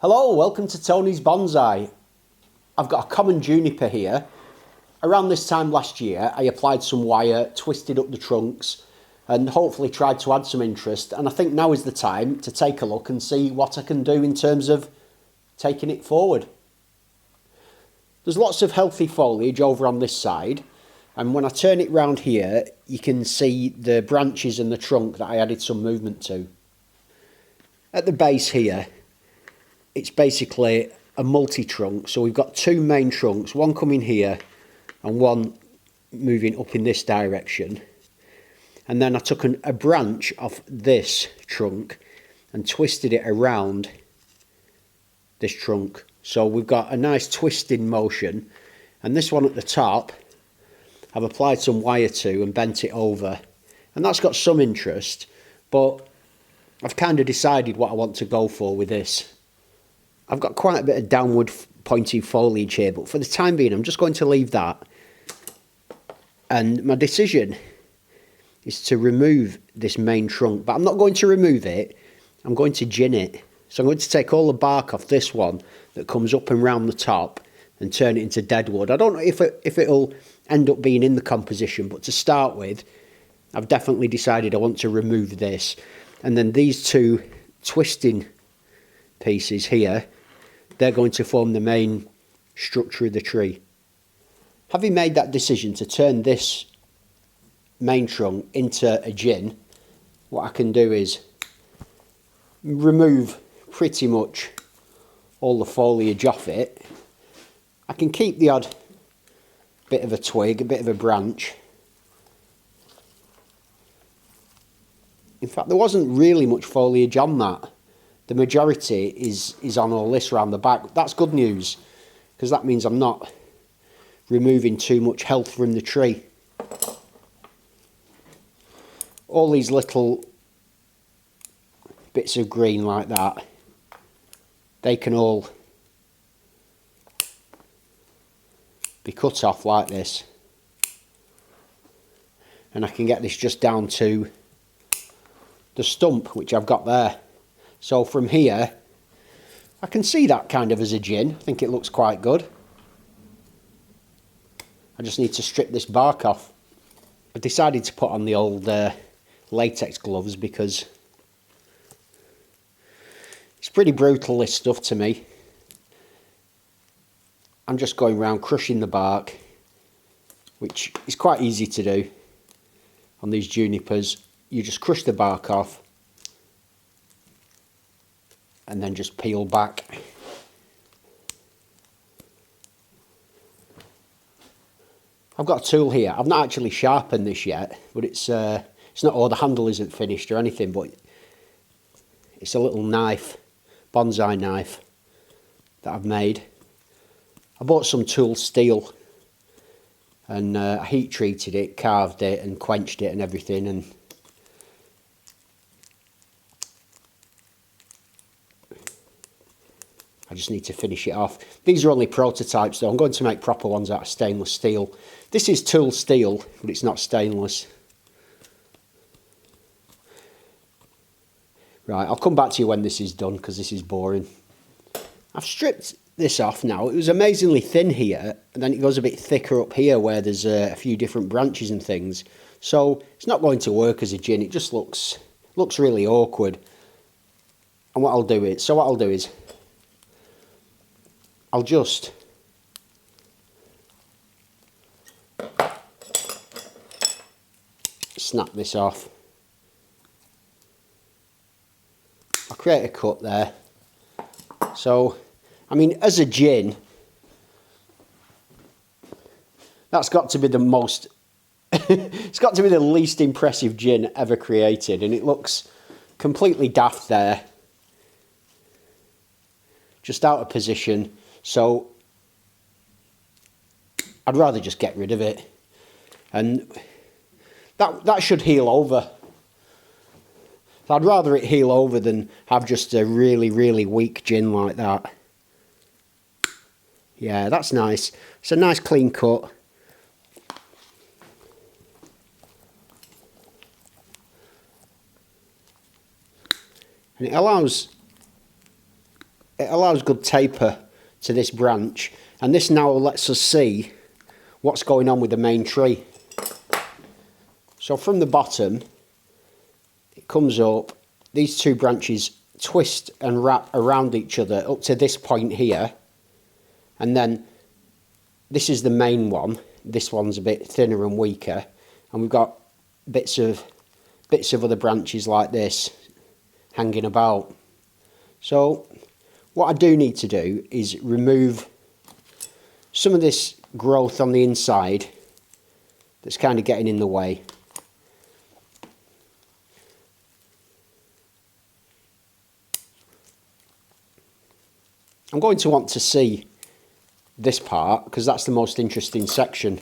Hello, welcome to Tony's Bonsai. I've got a common juniper here. Around this time last year, I applied some wire, twisted up the trunks, and hopefully tried to add some interest. And I think now is the time to take a look and see what I can do in terms of taking it forward. There's lots of healthy foliage over on this side. And when I turn it round here, you can see the branches and the trunk that I added some movement to. At the base here, it's basically a multi-trunk. So we've got two main trunks, one coming here and one moving up in this direction. And then I took a branch off this trunk and twisted it around this trunk. So we've got a nice twisting motion. And this one at the top, I've applied some wire to and bent it over. And that's got some interest, but I've kind of decided what I want to go for with this. I've got quite a bit of downward pointing foliage here, but for the time being, I'm just going to leave that. And my decision is to remove this main trunk, but I'm not going to remove it. I'm going to gin it. So I'm going to take all the bark off this one that comes up and round the top and turn it into dead wood. I don't know if it'll end up being in the composition, but to start with, I've definitely decided I want to remove this. And then these two twisting pieces here, they're going to form the main structure of the tree. Having made that decision to turn this main trunk into a gin, what I can do is remove pretty much all the foliage off it. I can keep the odd bit of a twig, a bit of a branch. In fact, there wasn't really much foliage on that. The majority is on all this around the back. That's good news, because that means I'm not removing too much health from the tree. All these little bits of green like that, they can all be cut off like this. And I can get this just down to the stump, which I've got there. So from here, I can see that kind of as a gin. I think it looks quite good. I just need to strip this bark off. I decided to put on the old latex gloves because it's pretty brutal, this stuff, to me. I'm just going around crushing the bark, which is quite easy to do on these junipers. You just crush the bark off and then just peel back. I've got a tool here. I've not actually sharpened this yet, but it's not, or the handle isn't finished or anything, but it's a little knife, bonsai knife that I've made. I bought some tool steel and I heat treated it, carved it and quenched it and everything, and I just need to finish it off. These are only prototypes though. I'm going to make proper ones out of stainless steel. This is tool steel, but it's not stainless. Right, I'll come back to you when this is done, because this is boring. I've stripped this off now. It was amazingly thin here, and then it goes a bit thicker up here where there's a few different branches and things. So it's not going to work as a gin. It just looks really awkward. And what I'll do is I'll just snap this off. I'll create a cut there. So, I mean, as a gin, that's got to be the most, it's got to be the least impressive gin ever created, and it looks completely daft there. Just out of position. So I'd rather just get rid of it, and that should heal over. So I'd rather it heal over than have just a really weak gin like that. Yeah, that's nice. It's a nice clean cut. And it allows it allows good taper to this branch, and this now lets us see what's going on with the main tree. So from the bottom, it comes up, these two branches twist and wrap around each other up to this point here, and then this is the main one. This one's a bit thinner and weaker, and we've got bits of other branches like this hanging about. So what I do need to do is remove some of this growth on the inside that's kind of getting in the way. I'm going to want to see this part because that's the most interesting section.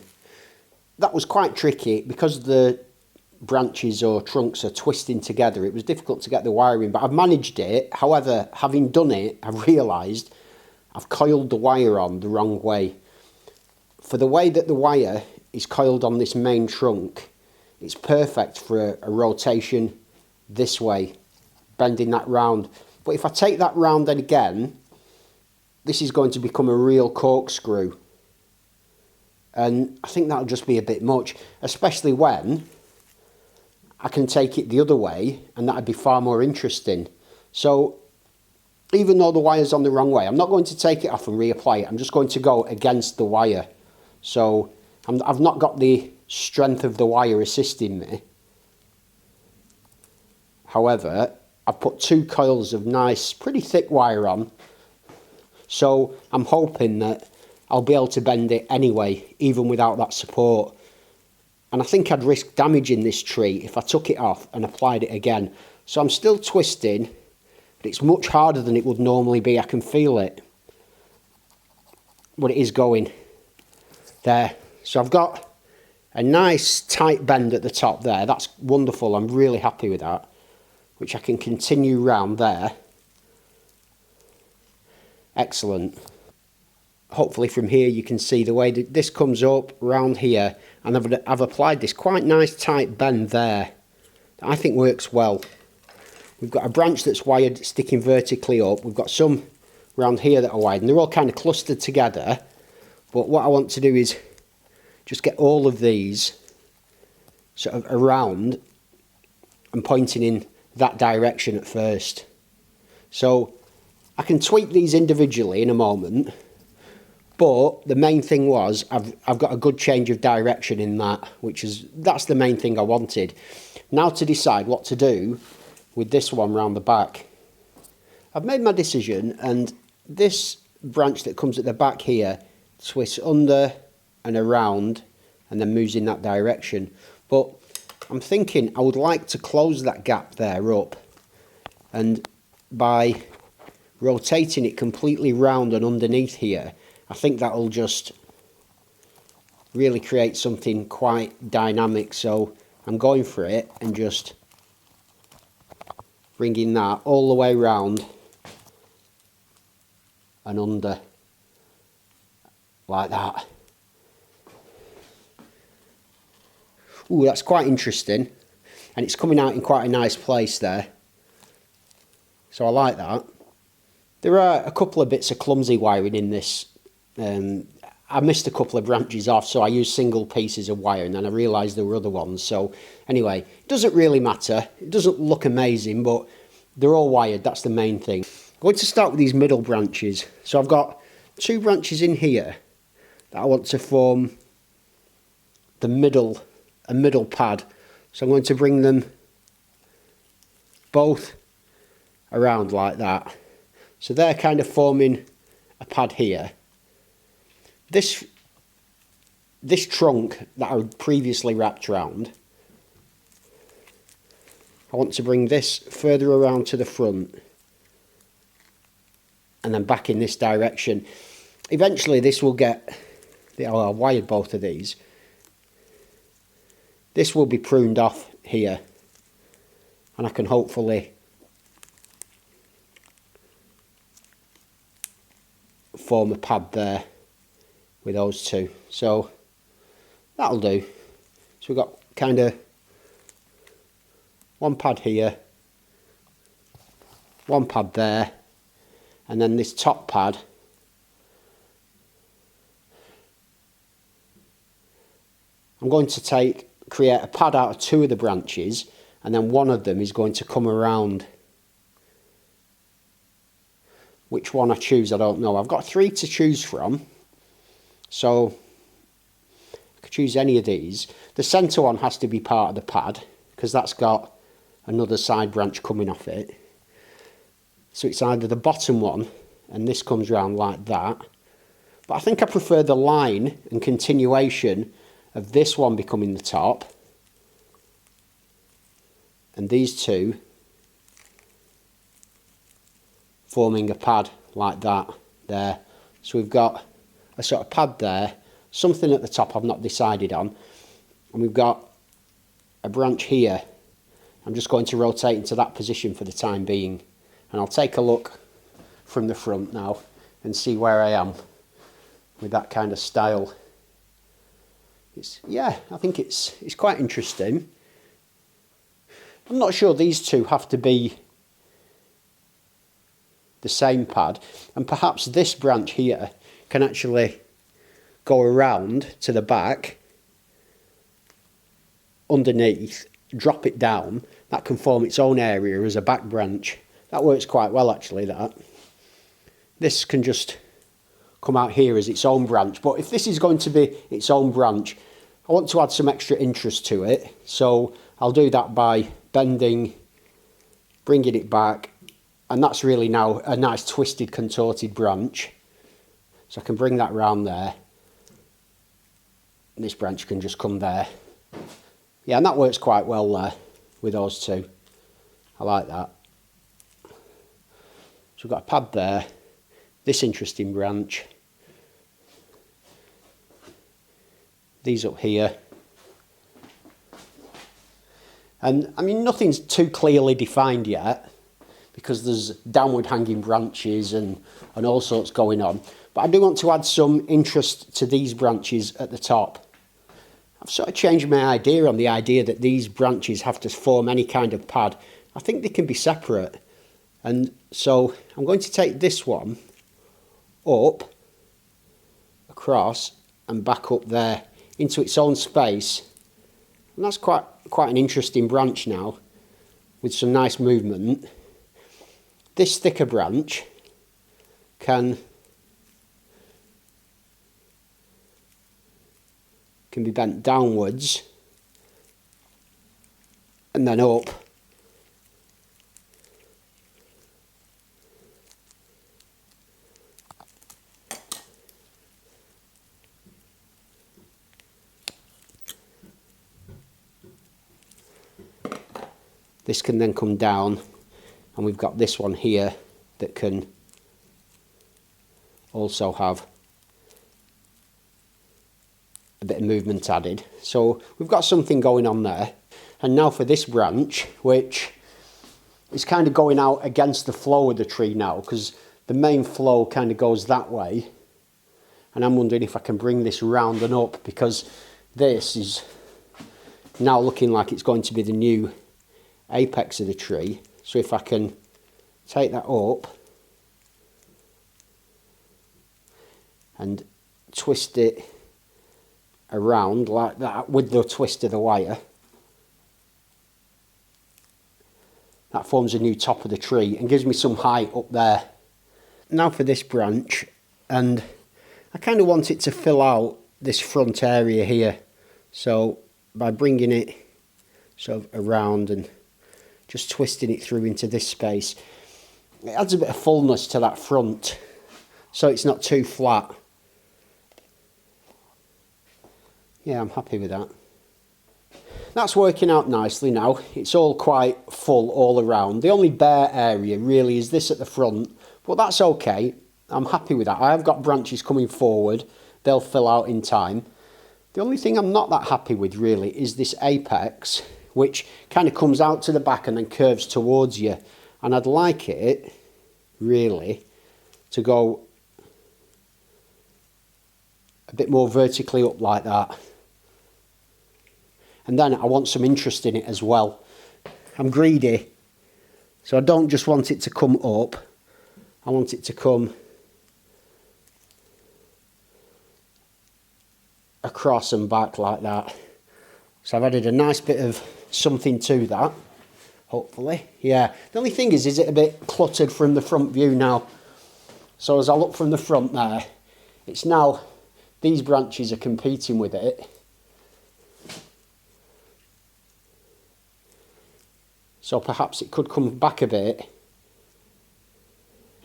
That was quite tricky because the branches or trunks are twisting together. It was difficult to get the wiring, but I've managed it. However, having done it, I've realised I've coiled the wire on the wrong way. For the way that the wire is coiled on this main trunk, it's perfect for a rotation this way, bending that round. But if I take that round then again, this is going to become a real corkscrew. And I think that'll just be a bit much, especially when I can take it the other way, and that'd be far more interesting. So even though the wire's on the wrong way, I'm not going to take it off and reapply it. I'm just going to go against the wire. So I've not got the strength of the wire assisting me. However, I've put 2 coils of nice, pretty thick wire on. So I'm hoping that I'll be able to bend it anyway, even without that support. And I think I'd risk damaging this tree if I took it off and applied it again. So I'm still twisting, but it's much harder than it would normally be. I can feel it. But it is going. There. So I've got a nice tight bend at the top there. That's wonderful. I'm really happy with that. Which I can continue round there. Excellent. Hopefully from here you can see the way that this comes up round here, and I've applied this quite nice tight bend there that I think works well. We've got a branch that's wired sticking vertically up. We've got some round here that are wired, and they're all kind of clustered together. But what I want to do is just get all of these sort of around and pointing in that direction at first. So I can tweak these individually in a moment, but the main thing was I've got a good change of direction in that, that's the main thing I wanted. Now to decide what to do with this one round the back. I've made my decision, and this branch that comes at the back here twists under and around and then moves in that direction. But I'm thinking I would like to close that gap there up, and by rotating it completely round and underneath here, I think that'll just really create something quite dynamic. So I'm going for it and just bringing that all the way round and under like that. Ooh, that's quite interesting, and it's coming out in quite a nice place there. So I like that. There are a couple of bits of clumsy wiring in this. I missed a couple of branches off, so I used single pieces of wire, and then I realised there were other ones. So anyway, it doesn't really matter. It doesn't look amazing, but they're all wired. That's the main thing. I'm going to start with these middle branches. So I've got 2 branches in here that I want to form a middle pad. So I'm going to bring them both around like that. So they're kind of forming a pad here. This trunk that I previously wrapped around, I want to bring this further around to the front and then back in this direction. Eventually this will get, I wired both of these. This will be pruned off here, and I can hopefully form a pad there with those 2. So that'll do. So we've got kind of one pad here, one pad there, And then this top pad, I'm going to create a pad out of 2 of the branches, and then one of them is going to come around. Which one I choose, I don't know. I've got 3 to choose from, so I could choose any of these. The centre one has to be part of the pad, because that's got another side branch coming off it. So it's either the bottom one, and this comes round like that. But I think I prefer the line and continuation of this one becoming the top, and these 2 forming a pad like that there. So we've got a sort of pad there, something at the top I've not decided on, and we've got a branch here. I'm just going to rotate into that position for the time being, and I'll take a look from the front now and see where I am with that kind of style. Yeah, I think it's quite interesting. I'm not sure these 2 have to be the same pad, and perhaps this branch here can actually go around to the back underneath, drop it down. That can form its own area as a back branch. That works quite well actually, that. This can just come out here as its own branch, but if this is going to be its own branch, I want to add some extra interest to it, so I'll do that by bending, bringing it back, and that's really now a nice twisted, contorted branch. So I can bring that round there, and this branch can just come there. Yeah, and that works quite well there with those 2. I like that. So we've got a pad there, this interesting branch, these up here. And I mean, nothing's too clearly defined yet, because there's downward hanging branches and all sorts going on. But I do want to add some interest to these branches at the top. I've sort of changed my idea on the idea that these branches have to form any kind of pad. I think they can be separate. And so I'm going to take this one up, across, and back up there into its own space. And that's quite an interesting branch now, with some nice movement. This thicker branch can be bent downwards and then up. This can then come down, and we've got this one here that can also have a bit of movement added. So we've got something going on there. And now for this branch, which is kind of going out against the flow of the tree now, because the main flow kind of goes that way. And I'm wondering if I can bring this round and up, because this is now looking like it's going to be the new apex of the tree. So if I can take that up and twist it around like that with the twist of the wire, that forms a new top of the tree and gives me some height up there. Now for this branch, and I kind of want it to fill out this front area here, so by bringing it sort of around and just twisting it through into this space, it adds a bit of fullness to that front, so it's not too flat. Yeah, I'm happy with that. That's working out nicely now. It's all quite full all around. The only bare area really is this at the front, but that's okay. I'm happy with that. I have got branches coming forward. They'll fill out in time. The only thing I'm not that happy with really is this apex, which kind of comes out to the back and then curves towards you. And I'd like it, really, to go a bit more vertically up like that. And then I want some interest in it as well. I'm greedy, so I don't just want it to come up. I want it to come across and back like that. So I've added a nice bit of something to that, hopefully. Yeah, the only thing is it a bit cluttered from the front view now? So as I look from the front there, it's now, these branches are competing with it. So perhaps it could come back a bit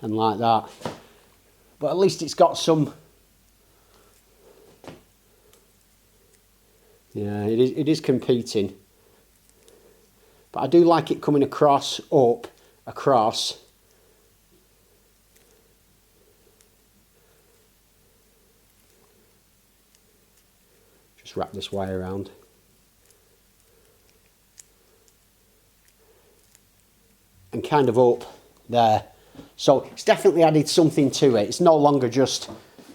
and like that. But at least it's got some, yeah, it is competing. But I do like it coming across, up, across. Just wrap this wire around. And kind of up there. So it's definitely added something to it. It's no longer just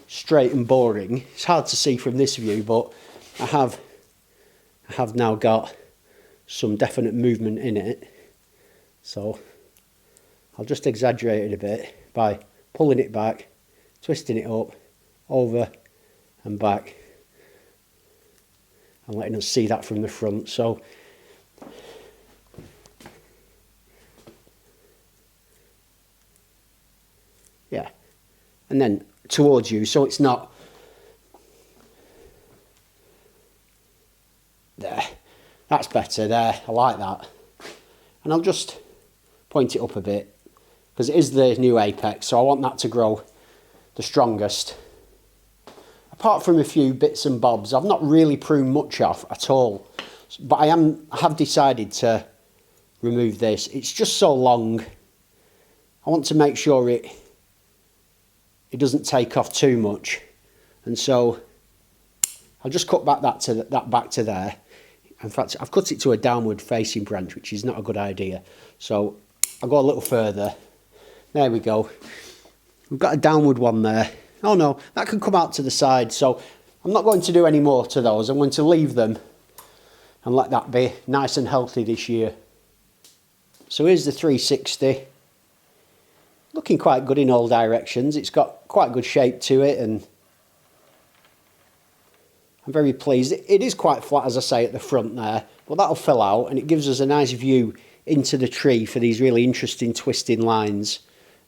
straight and boring. It's hard to see from this view, but I have now got some definite movement in it. So I'll just exaggerate it a bit by pulling it back, twisting it up, over and back, and letting us see that from the front. So yeah, and then towards you, so it's not there. That's better there. I like that. And I'll just point it up a bit because it is the new apex, so I want that to grow the strongest. Apart from a few bits and bobs, I've not really pruned much off at all, but I have decided to remove this. It's just so long. I want to make sure it doesn't take off too much, and so I'll just cut back that back to there. In fact, I've cut it to a downward facing branch, which is not a good idea. So I'll go a little further. There we go. We've got a downward one there. Oh no, that can come out to the side. So I'm not going to do any more to those. I'm going to leave them and let that be nice and healthy this year. So here's the 360. Looking quite good in all directions. It's got quite good shape to it, and I'm very pleased. It is quite flat, as I say, at the front there, but that'll fill out and it gives us a nice view into the tree for these really interesting twisting lines.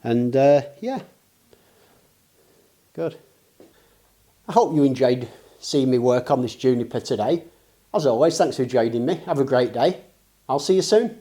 And yeah, good. I hope you enjoyed seeing me work on this juniper today. As always, thanks for joining me. Have a great day. I'll see you soon.